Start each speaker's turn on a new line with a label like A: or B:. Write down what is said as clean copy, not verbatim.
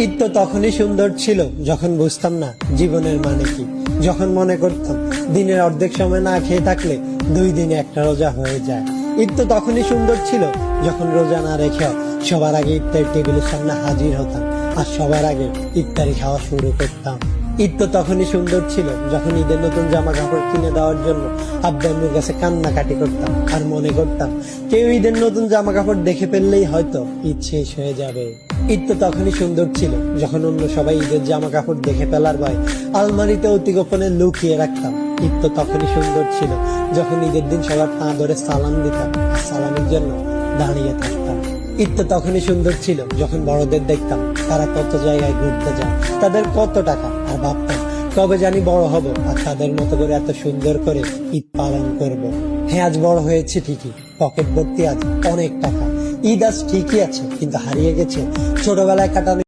A: ঈদ তো তখনই সুন্দর ছিল যখন বুঝতাম না জীবনের মানে কি, যখন মনে করতাম দিনের অর্ধেক সময় না খেয়ে থাকলে 2 দিনে একটা রোজা হয়ে যায়। ঈদ তো তখনই সুন্দর ছিল যখন রোজা না রেখে সবার আগে ইফতারি টেবিলের সামনে হাজির হতাম আর সবার আগে ইফতারি খাওয়া শুরু করতাম। ঈদ তো তখনই সুন্দর ছিল যখন ঈদের নতুন জামা কাপড় কিনে দেওয়ার জন্য আব্বা আম্মুর কাছে কান্নাকাটি করতাম আর মনে করতাম কেউ ঈদের নতুন জামা কাপড় দেখে ফেললেই হয়তো ঈদ শেষ হয়ে যাবে। ঈদ তো তখনই সুন্দর ছিল যখন অন্য সবাই ঈদের জামা কাপড় দেখে ফেলার ভয় আলমারিতে অতি গোপনে লুকিয়ে রাখতাম। ঈদ তো তখনই সুন্দর ছিল যখন ঈদের দিন সবার পা ধরে সালাম দিতাম আর সালামের জন্য দাঁড়িয়ে থাকতাম। ঈদ তো তখনই সুন্দর ছিল যখন বড়দের দেখতাম তারা কত জায়গায় ঘুরতে যায়, তাদের কত টাকা, আর ভাবতাম কবে জানি বড় হব আর তাদের মতো করে এত সুন্দর করে ঈদ পালন করব। হ্যাঁ, আজ বড় হয়েছে ঠিকই, পকেট ভর্তি আজ অনেক টাকা। ঈদ আজ ঠিকই আছে, কিন্তু হারিয়ে গেছে ছোটবেলায় কাটানো